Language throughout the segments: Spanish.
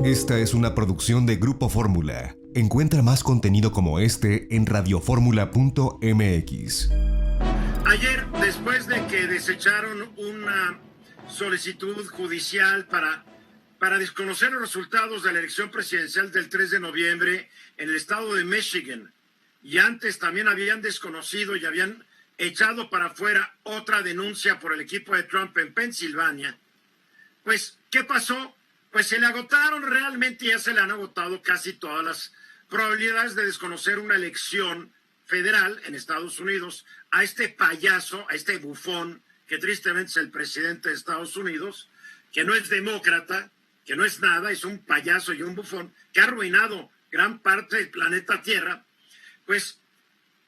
Esta es una producción de Grupo Fórmula. Encuentra más contenido como este en radioformula.mx. Ayer, después de que desecharon una solicitud judicial para desconocer los resultados de la elección presidencial del 3 de noviembre en el estado de Michigan, y antes también habían desconocido y habían echado para afuera otra denuncia por el equipo de Trump en Pensilvania, pues, ¿qué pasó? Pues se le agotaron realmente, ya se le han agotado casi todas las probabilidades de desconocer una elección federal en Estados Unidos a este payaso, a este bufón, que tristemente es el presidente de Estados Unidos, que no es demócrata, que no es nada, es un payaso y un bufón, que ha arruinado gran parte del planeta Tierra. Pues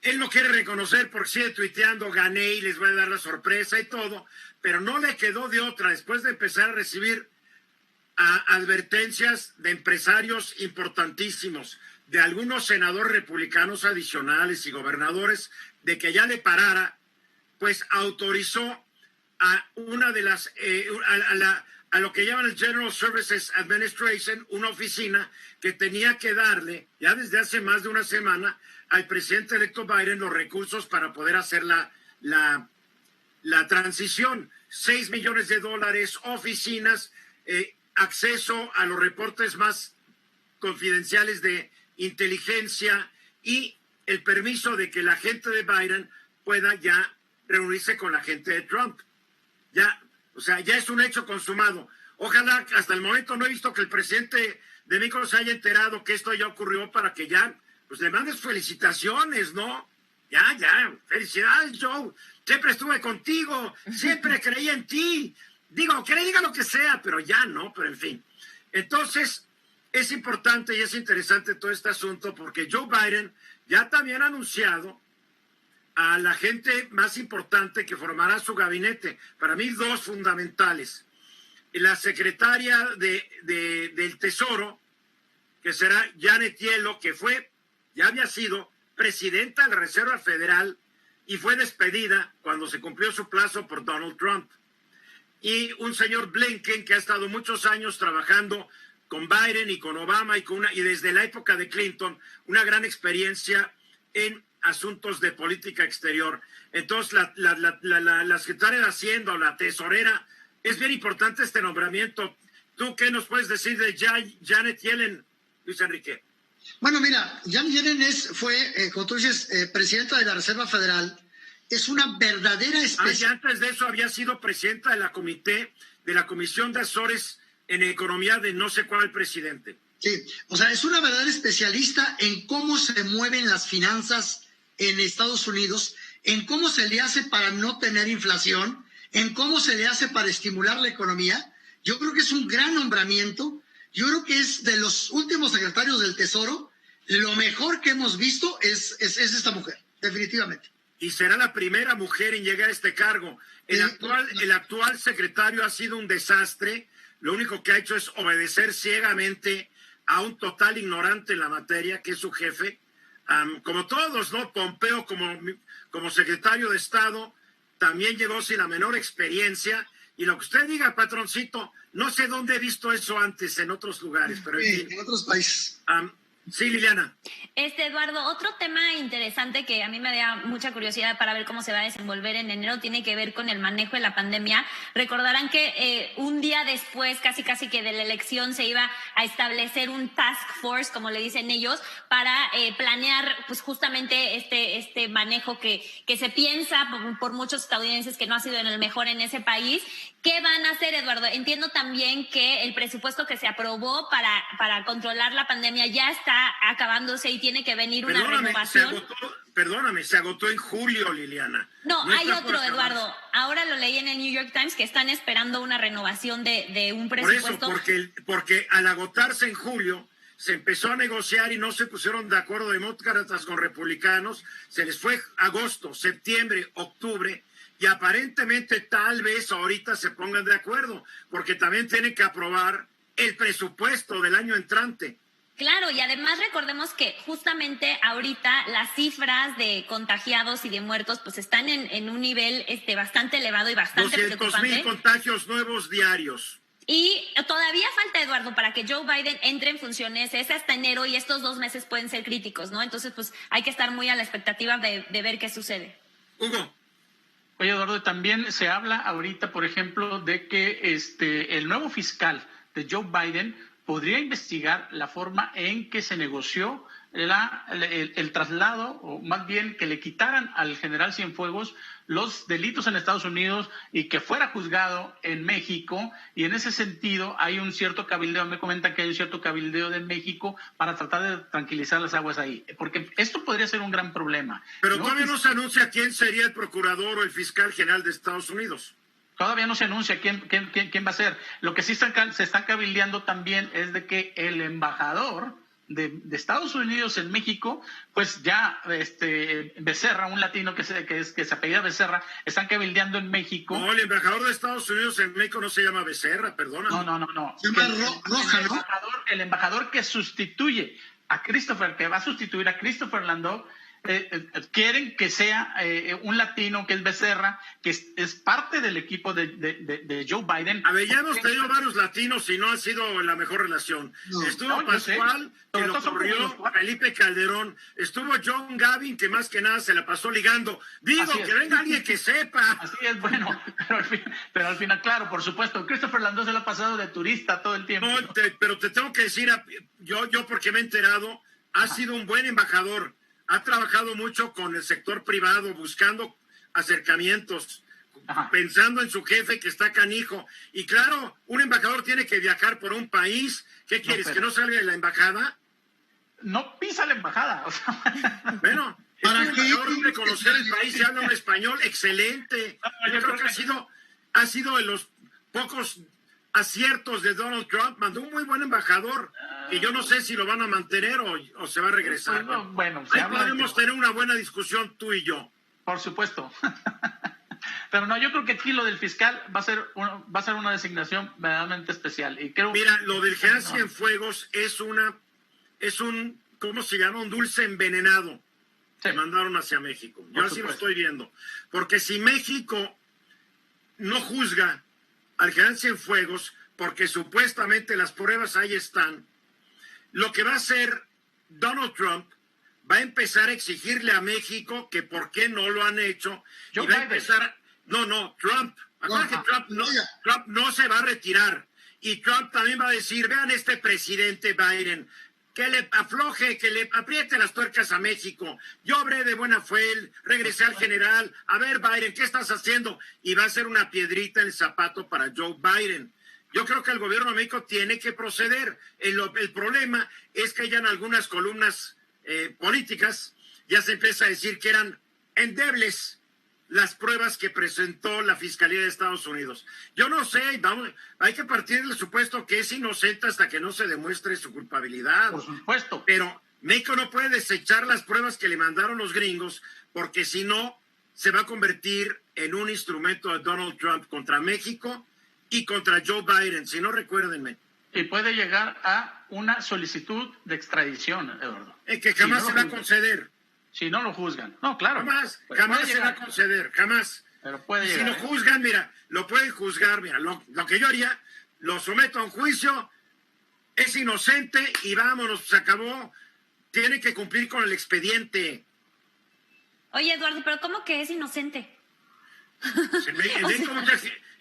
él no quiere reconocer porque sigue tuiteando, gané y les voy a dar la sorpresa y todo, pero no le quedó de otra después de empezar a recibir advertencias de empresarios importantísimos, de algunos senadores republicanos adicionales y gobernadores, de que ya le parara, pues autorizó a una de las, a lo que llaman el General Services Administration, una oficina que tenía que darle, ya desde hace más de una semana, al presidente electo Biden los recursos para poder hacer la transición. $6 millones, oficinas, acceso a los reportes más confidenciales de inteligencia y el permiso de que la gente de Biden pueda ya reunirse con la gente de Trump. Ya, o sea, ya es un hecho consumado. Ojalá, hasta el momento no he visto que el presidente de México se haya enterado que esto ya ocurrió para que ya, pues le mandes felicitaciones, ¿no? Ya, felicidades, Joe. Siempre estuve contigo, siempre creí en ti. Digo, que le diga lo que sea, pero ya no, pero en fin. Entonces, es importante y es interesante todo este asunto porque Joe Biden ya también ha anunciado a la gente más importante que formará su gabinete. Para mí, dos fundamentales. La secretaria del Tesoro, que será Janet Yellen, que ya había sido presidenta de la Reserva Federal y fue despedida cuando se cumplió su plazo por Donald Trump. Y un señor Blinken que ha estado muchos años trabajando con Biden y con Obama y desde la época de Clinton, una gran experiencia en asuntos de política exterior. Entonces, la secretaria de Hacienda o la tesorera, es bien importante este nombramiento. ¿Tú qué nos puedes decir de Janet Yellen, Luis Enrique? Bueno, mira, Janet Yellen fue, como tú dices, presidenta de la Reserva Federal. Es una verdadera y antes de eso había sido presidenta de la Comisión de Asesores en Economía de no sé cuál presidente. Sí, o sea, es una verdadera especialista en cómo se mueven las finanzas en Estados Unidos, en cómo se le hace para no tener inflación, en cómo se le hace para estimular la economía. Yo creo que es un gran nombramiento. Yo creo que es de los últimos secretarios del Tesoro. Lo mejor que hemos visto es esta mujer, definitivamente. Y será la primera mujer en llegar a este cargo. El actual secretario ha sido un desastre. Lo único que ha hecho es obedecer ciegamente a un total ignorante en la materia, que es su jefe. Como todos, ¿no? Pompeo, como secretario de Estado, también llegó sin la menor experiencia. Y lo que usted diga, patroncito, no sé dónde he visto eso antes en otros lugares, pero en otros países. Sí, Liliana. Eduardo, otro tema interesante que a mí me da mucha curiosidad para ver cómo se va a desenvolver en enero tiene que ver con el manejo de la pandemia. Recordarán que un día después, casi que de la elección, se iba a establecer un task force, como le dicen ellos, para planear pues justamente este manejo que se piensa por muchos estadounidenses que no ha sido el mejor en ese país. ¿Qué van a hacer, Eduardo? Entiendo también que el presupuesto que se aprobó para controlar la pandemia ya está acabándose y tiene que venir una renovación. Se agotó en julio, Liliana. No hay otro, Eduardo. Ahora lo leí en el New York Times que están esperando una renovación de un presupuesto. Por eso, porque al agotarse en julio se empezó a negociar y no se pusieron de acuerdo demócratas con republicanos. Se les fue agosto, septiembre, octubre. Y aparentemente tal vez ahorita se pongan de acuerdo, porque también tienen que aprobar el presupuesto del año entrante. Claro, y además recordemos que justamente ahorita las cifras de contagiados y de muertos pues están en un nivel bastante elevado y bastante preocupante. 200,000 contagios nuevos diarios. Y todavía falta, Eduardo, para que Joe Biden entre en funciones. Es hasta enero y estos 2 meses pueden ser críticos, ¿no? Entonces, pues hay que estar muy a la expectativa de ver qué sucede. Hugo. Oye, Eduardo, también se habla ahorita, por ejemplo, de que el nuevo fiscal de Joe Biden podría investigar la forma en que se negoció el traslado, o más bien que le quitaran al general Cienfuegos los delitos en Estados Unidos y que fuera juzgado en México, y en ese sentido hay un cierto cabildeo, me comentan que hay un cierto cabildeo de México para tratar de tranquilizar las aguas ahí, porque esto podría ser un gran problema. Pero todavía no se anuncia quién sería el procurador o el fiscal general de Estados Unidos. Todavía no se anuncia quién va a ser. Lo que sí se están cabildeando también es de que el embajador de Estados Unidos en México, pues ya Becerra, un latino que se apellida Becerra, están cabildeando en México. No, el embajador de Estados Unidos en México no se llama Becerra, perdóname. No. Se llama Roja, ¿no? El embajador que sustituye a Christopher, que va a sustituir a Christopher Landau, quieren que sea un latino, que es Becerra, que es parte del equipo de Joe Biden. A ver, ya hemos tenido varios latinos y no ha sido la mejor relación. No, estuvo Pascual, que lo corrió, Felipe Calderón, estuvo John Gavin, que más que nada se la pasó ligando. Digo, que venga alguien que sepa. Así es, bueno, pero al final, claro, por supuesto, Christopher Landau se lo ha pasado de turista todo el tiempo. No, pero te tengo que decir, yo porque me he enterado, ha sido un buen embajador. Ha trabajado mucho con el sector privado, buscando acercamientos, pensando en su jefe que está canijo. Y claro, un embajador tiene que viajar por un país. ¿Qué quieres, que no salga de la embajada? No pisa la embajada. O sea, bueno, ¿para el embajador debe conocer el país y habla un español excelente. Yo creo que ha sido de los pocos aciertos de Donald Trump. Mandó un muy buen embajador. Y yo no sé si lo van a mantener o se va a regresar. Bueno, ahí podemos tener una buena discusión tú y yo. Por supuesto. Pero no, yo creo que aquí lo del fiscal va a ser una designación verdaderamente especial. Y creo... Mira, lo del general Cienfuegos es un, ¿cómo se llama? Un dulce envenenado que mandaron hacia México. Yo así lo estoy viendo. Porque si México no juzga al general Cienfuegos, porque supuestamente las pruebas ahí están, lo que va a hacer Donald Trump va a empezar a exigirle a México que por qué no lo han hecho. Y va a empezar... Trump. Acuérdate que Trump no se va a retirar. Y Trump también va a decir, vean este presidente Biden, que le afloje, que le apriete las tuercas a México. Yo obré de buena fe, regresé al general. A ver, Biden, ¿qué estás haciendo? Y va a ser una piedrita en el zapato para Joe Biden. Yo creo que el gobierno de México tiene que proceder. El problema es que ya en algunas columnas políticas ya se empieza a decir que eran endebles las pruebas que presentó la Fiscalía de Estados Unidos. Yo no sé, hay que partir del supuesto que es inocente hasta que no se demuestre su culpabilidad. Por supuesto. Pero México no puede desechar las pruebas que le mandaron los gringos, porque si no, se va a convertir en un instrumento de Donald Trump contra México y contra Joe Biden, si no, recuérdenme. Y puede llegar a una solicitud de extradición, Eduardo. Que jamás se va a conceder. Si no lo juzgan. No, claro. Jamás se va a conceder, jamás. Pero puede llegar. Si lo juzgan, mira, lo pueden juzgar, mira, lo que yo haría, lo someto a un juicio, es inocente y vámonos, se acabó. Tiene que cumplir con el expediente. Oye, Eduardo, pero ¿cómo que es inocente?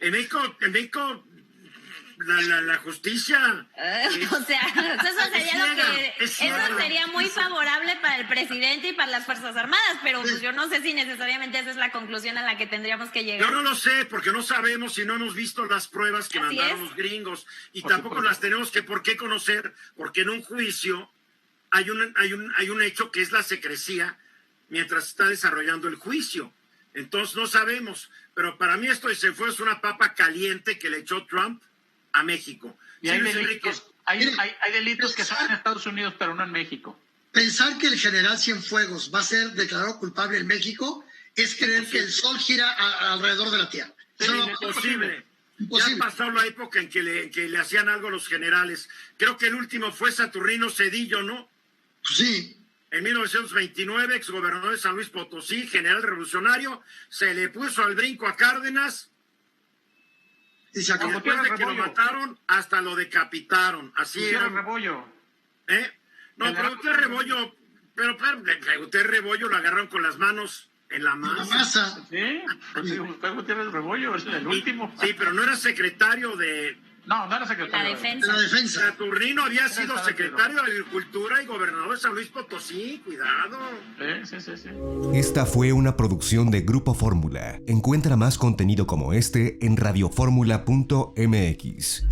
En México la justicia. O sea, eso sería muy favorable para el presidente y para las Fuerzas Armadas, pero pues yo no sé si necesariamente esa es la conclusión a la que tendríamos que llegar. Yo no lo sé, porque no sabemos y no hemos visto las pruebas que mandaron los gringos y tampoco las tenemos por qué conocer, porque en un juicio hay un hecho que es la secrecía mientras está desarrollando el juicio. Entonces no sabemos, pero para mí esto se fue una papa caliente que le echó Trump a México. Y hay delitos que son en Estados Unidos, pero no en México. Pensar que el general Cienfuegos va a ser declarado culpable en México es creer que el sol gira alrededor de la Tierra. Eso no es imposible. Ya pasó la época en que le hacían algo a los generales. Creo que el último fue Saturnino Cedillo, ¿no? Sí. En 1929, exgobernador de San Luis Potosí, general revolucionario, se le puso al brinco a Cárdenas Y se acabó. Después de que lo mataron, hasta lo decapitaron. Así era. Rebollo. No, pero Gutiérrez Rebollo, pero Gutiérrez Rebollo lo agarraron con las manos en la masa. Sí, fue Gutiérrez Rebollo, es el último. Sí, pero no era secretario de... No era secretario. La defensa. Saturnino había sido secretario de Agricultura y gobernador de San Luis Potosí. Cuidado. Sí. Esta fue una producción de Grupo Fórmula. Encuentra más contenido como este en radioformula.mx.